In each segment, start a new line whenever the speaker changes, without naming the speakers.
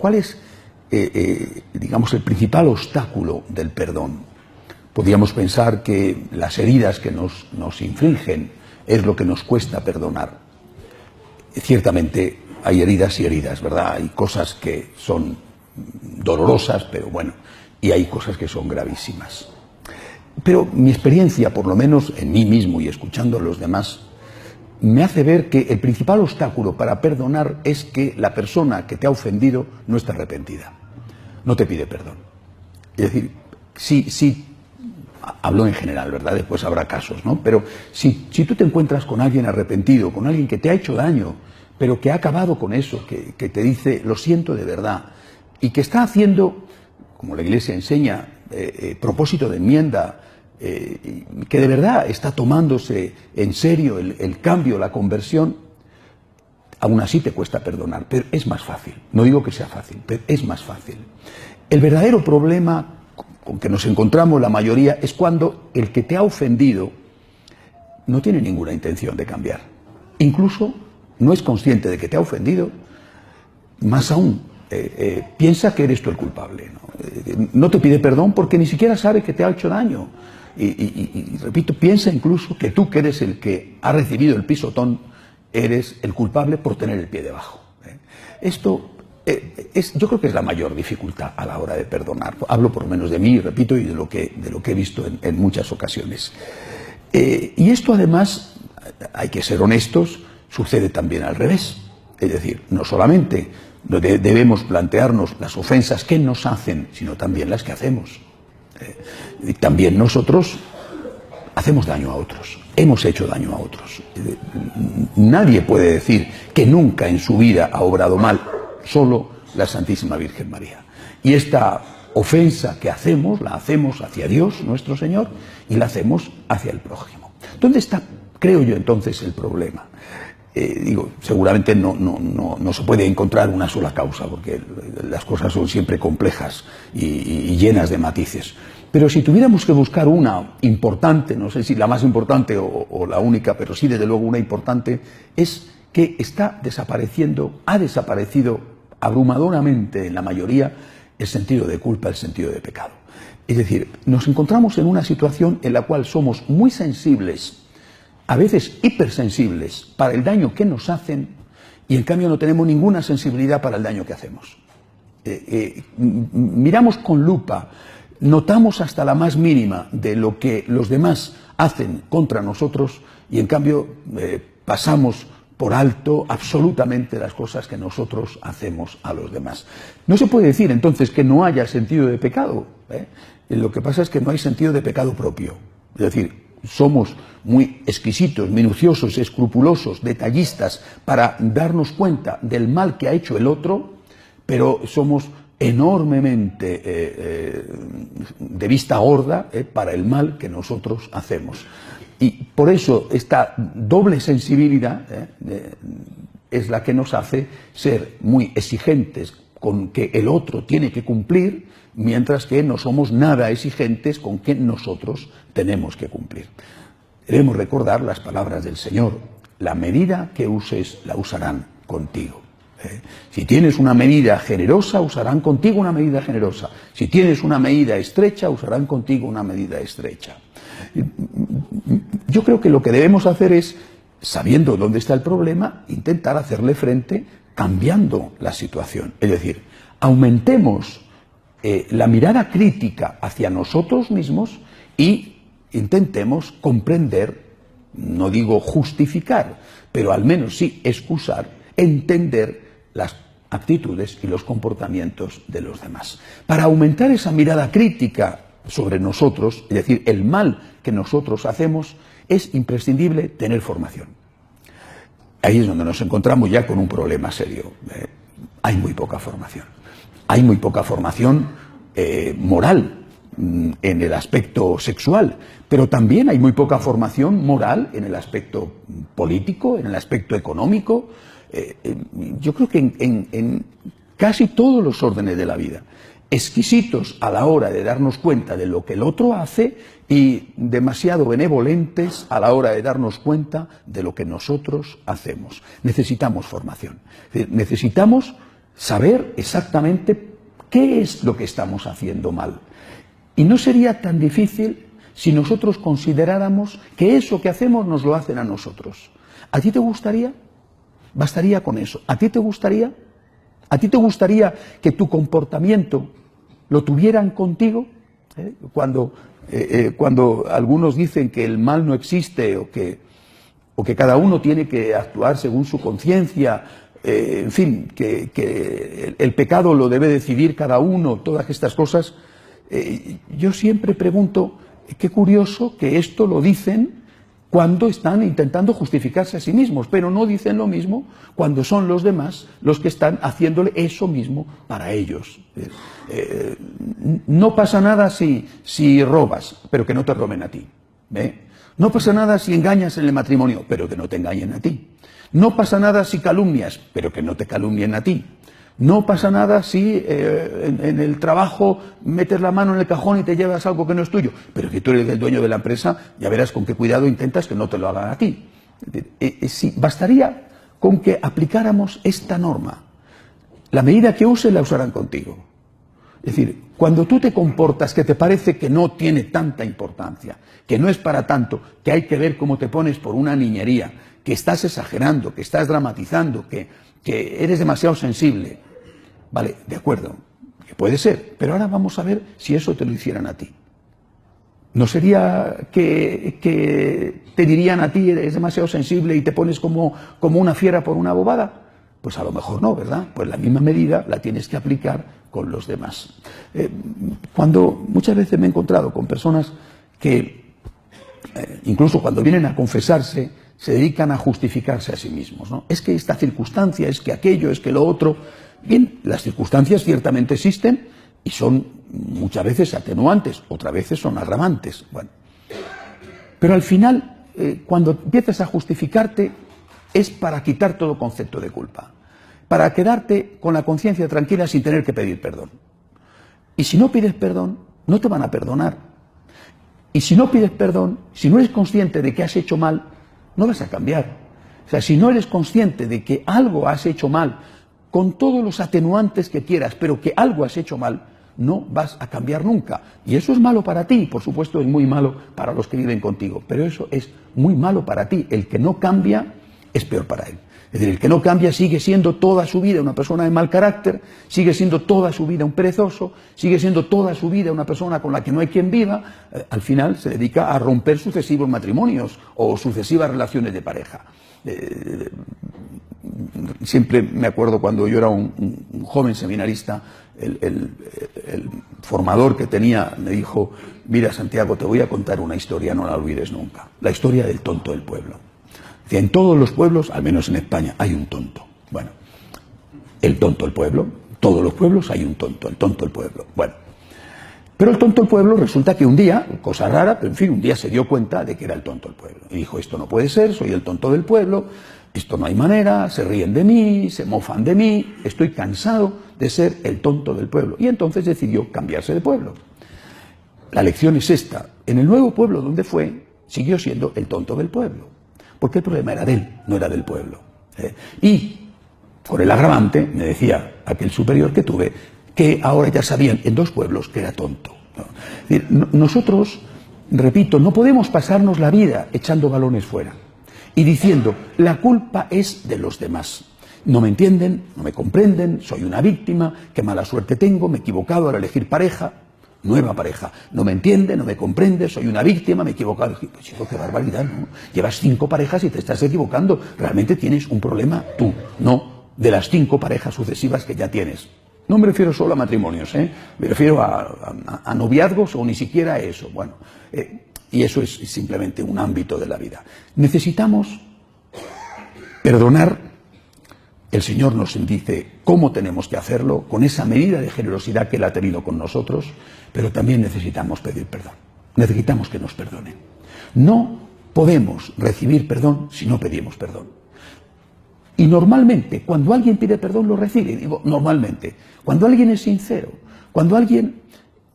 ¿Cuál es, digamos, el principal obstáculo del perdón? Podríamos pensar que las heridas que nos infligen es lo que nos cuesta perdonar. Ciertamente hay heridas y heridas, ¿verdad? Hay cosas que son dolorosas, pero bueno, y hay cosas que son gravísimas. Pero mi experiencia, por lo menos en mí mismo y escuchando a los demás, me hace ver que el principal obstáculo para perdonar es que la persona que te ha ofendido no está arrepentida, no te pide perdón. Es decir, sí, hablo en general, ¿verdad? Después habrá casos, ¿no? Pero si tú te encuentras con alguien arrepentido, con alguien que te ha hecho daño, pero que ha acabado con eso, que te dice, lo siento de verdad, y que está haciendo, como la Iglesia enseña, propósito de enmienda, que de verdad está tomándose en serio el cambio, la conversión, aún así te cuesta perdonar, pero es más fácil. No digo que sea fácil, pero es más fácil. El verdadero problema con que nos encontramos la mayoría es cuando el que te ha ofendido no tiene ninguna intención de cambiar. Incluso no es consciente de que te ha ofendido, más aún, piensa que eres tú el culpable, ¿no? No te pide perdón porque ni siquiera sabe que te ha hecho daño. Y repito, piensa incluso que tú, que eres el que ha recibido el pisotón, eres el culpable por tener el pie debajo. Esto yo creo que es la mayor dificultad a la hora de perdonar. Hablo por lo menos de mí, repito, y de lo que he visto en muchas ocasiones. Y esto además, hay que ser honestos, sucede también al revés. Es decir, no solamente debemos plantearnos las ofensas que nos hacen, sino también las que hacemos. Y también nosotros hacemos daño a otros, hemos hecho daño a otros. Nadie puede decir que nunca en su vida ha obrado mal, solo la Santísima Virgen María. Y esta ofensa que hacemos, la hacemos hacia Dios, nuestro Señor, y la hacemos hacia el prójimo. ¿Dónde está, creo yo, entonces el problema? Seguramente no se puede encontrar una sola causa, porque las cosas son siempre complejas y llenas de matices. Pero si tuviéramos que buscar una importante, no sé si la más importante o la única, pero sí desde luego una importante, es que ha desaparecido abrumadoramente en la mayoría el sentido de culpa, el sentido de pecado. Es decir, nos encontramos en una situación en la cual somos muy sensibles, a veces hipersensibles, para el daño que nos hacen, y en cambio no tenemos ninguna sensibilidad para el daño que hacemos. Miramos con lupa, notamos hasta la más mínima de lo que los demás hacen contra nosotros, y en cambio pasamos por alto absolutamente las cosas que nosotros hacemos a los demás. No se puede decir entonces que no haya sentido de pecado. Lo que pasa es que no hay sentido de pecado propio. Es decir, somos muy exquisitos, minuciosos, escrupulosos, detallistas para darnos cuenta del mal que ha hecho el otro, pero somos enormemente de vista gorda para el mal que nosotros hacemos. Y por eso esta doble sensibilidad es la que nos hace ser muy exigentes con que el otro tiene que cumplir, mientras que no somos nada exigentes con que nosotros tenemos que cumplir. Debemos recordar las palabras del Señor: la medida que uses la usarán contigo. Si tienes una medida generosa, usarán contigo una medida generosa. Si tienes una medida estrecha, usarán contigo una medida estrecha. Yo creo que lo que debemos hacer es, sabiendo dónde está el problema, intentar hacerle frente cambiando la situación. Es decir, aumentemos la mirada crítica hacia nosotros mismos y intentemos comprender, no digo justificar, pero al menos sí excusar, entender las actitudes y los comportamientos de los demás. Para aumentar esa mirada crítica sobre nosotros, es decir, el mal que nosotros hacemos, es imprescindible tener formación. Ahí es donde nos encontramos ya con un problema serio. Hay muy poca formación. Hay muy poca formación moral en el aspecto sexual, pero también hay muy poca formación moral en el aspecto político, en el aspecto económico. Yo creo que en casi todos los órdenes de la vida, exquisitos a la hora de darnos cuenta de lo que el otro hace y demasiado benevolentes a la hora de darnos cuenta de lo que nosotros hacemos. Necesitamos formación. Necesitamos saber exactamente qué es lo que estamos haciendo mal. Y no sería tan difícil si nosotros consideráramos que eso que hacemos nos lo hacen a nosotros. ¿A ti te gustaría? Bastaría con eso. ¿A ti te gustaría? ¿A ti te gustaría que tu comportamiento lo tuvieran contigo? Cuando algunos dicen que el mal no existe o que cada uno tiene que actuar según su conciencia, en fin, que el pecado lo debe decidir cada uno, todas estas cosas, yo siempre pregunto, qué curioso que esto lo dicen cuando están intentando justificarse a sí mismos, pero no dicen lo mismo cuando son los demás los que están haciéndole eso mismo para ellos. No pasa nada si robas, pero que no te roben a ti. No pasa nada si engañas en el matrimonio, pero que no te engañen a ti. No pasa nada si calumnias, pero que no te calumnien a ti. No pasa nada si en el trabajo metes la mano en el cajón y te llevas algo que no es tuyo, pero que tú eres el dueño de la empresa, ya verás con qué cuidado intentas que no te lo hagan a ti. Sí, bastaría con que aplicáramos esta norma. La medida que uses la usarán contigo. Es decir, cuando tú te comportas que te parece que no tiene tanta importancia, que no es para tanto, que hay que ver cómo te pones por una niñería, que estás exagerando, que estás dramatizando, que eres demasiado sensible. Vale, de acuerdo, que puede ser, pero ahora vamos a ver si eso te lo hicieran a ti. ¿No sería que te dirían a ti, eres demasiado sensible y te pones como una fiera por una bobada? Pues a lo mejor no, ¿verdad? Pues la misma medida la tienes que aplicar con los demás. Muchas veces me he encontrado con personas que, incluso cuando vienen a confesarse, se dedican a justificarse a sí mismos, ¿no? Es que esta circunstancia, es que aquello, es que lo otro. Bien, las circunstancias ciertamente existen y son muchas veces atenuantes, otras veces son agravantes. Bueno, pero al final, cuando empiezas a justificarte, es para quitar todo concepto de culpa, para quedarte con la conciencia tranquila sin tener que pedir perdón. Y si no pides perdón, no te van a perdonar. Y si no pides perdón, si no eres consciente de que has hecho mal, no vas a cambiar. O sea, si no eres consciente de que algo has hecho mal, con todos los atenuantes que quieras, pero que algo has hecho mal, no vas a cambiar nunca. Y eso es malo para ti, por supuesto es muy malo para los que viven contigo, pero eso es muy malo para ti. El que no cambia es peor para él. Es decir, el que no cambia sigue siendo toda su vida una persona de mal carácter, sigue siendo toda su vida un perezoso, sigue siendo toda su vida una persona con la que no hay quien viva. Al final se dedica a romper sucesivos matrimonios o sucesivas relaciones de pareja. Siempre me acuerdo cuando yo era un joven seminarista, el formador que tenía me dijo: mira, Santiago, te voy a contar una historia, no la olvides nunca, la historia del tonto del pueblo. En todos los pueblos, al menos en España, hay un tonto. Bueno, el tonto del pueblo, todos los pueblos hay un tonto, el tonto del pueblo. Bueno, pero el tonto del pueblo resulta que un día, cosa rara, pero en fin, un día se dio cuenta de que era el tonto del pueblo. Y dijo: esto no puede ser, soy el tonto del pueblo, esto no hay manera, se ríen de mí, se mofan de mí, estoy cansado de ser el tonto del pueblo. Y entonces decidió cambiarse de pueblo. La lección es esta: en el nuevo pueblo donde fue, siguió siendo el tonto del pueblo. Porque el problema era de él, no era del pueblo. Y, con el agravante, me decía aquel superior que tuve, que ahora ya sabían en 2 pueblos que era tonto. Es decir, nosotros, repito, no podemos pasarnos la vida echando balones fuera y diciendo: la culpa es de los demás. No me entienden, no me comprenden, soy una víctima, qué mala suerte tengo, me he equivocado al elegir pareja. Nueva pareja, no me entiende, no me comprende, soy una víctima, me he equivocado. Pues chico, qué barbaridad, ¿no? Llevas 5 parejas y te estás equivocando. Realmente tienes un problema tú, no de las 5 parejas sucesivas que ya tienes. No me refiero solo a matrimonios, me refiero a noviazgos o ni siquiera a eso. Bueno, y eso es simplemente un ámbito de la vida. Necesitamos perdonar. El Señor nos dice cómo tenemos que hacerlo, con esa medida de generosidad que Él ha tenido con nosotros, pero también necesitamos pedir perdón. Necesitamos que nos perdonen. No podemos recibir perdón si no pedimos perdón. Y normalmente, cuando alguien pide perdón, lo recibe. Digo, normalmente. Cuando alguien es sincero, cuando alguien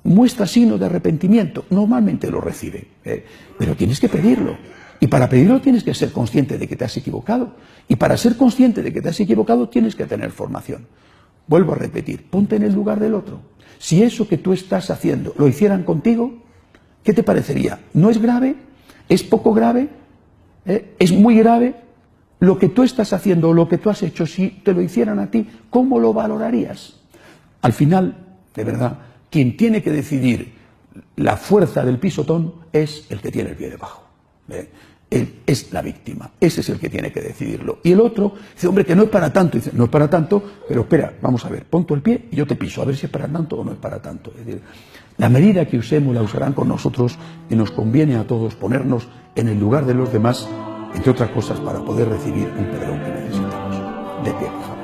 muestra signos de arrepentimiento, normalmente lo recibe. Pero tienes que pedirlo. Y para pedirlo tienes que ser consciente de que te has equivocado. Y para ser consciente de que te has equivocado tienes que tener formación. Vuelvo a repetir, ponte en el lugar del otro. Si eso que tú estás haciendo lo hicieran contigo, ¿qué te parecería? ¿No es grave? ¿Es poco grave? ¿Es muy grave? Lo que tú estás haciendo o lo que tú has hecho, si te lo hicieran a ti, ¿cómo lo valorarías? Al final, de verdad, quien tiene que decidir la fuerza del pisotón es el que tiene el pie debajo. Él es la víctima, ese es el que tiene que decidirlo. Y el otro dice, hombre, que no es para tanto. Dice, no es para tanto, pero espera, vamos a ver, pon tú el pie y yo te piso, a ver si es para tanto o no es para tanto. Es decir, la medida que usemos la usarán con nosotros y nos conviene a todos ponernos en el lugar de los demás, entre otras cosas, para poder recibir un perdón que necesitamos. De pie, por favor.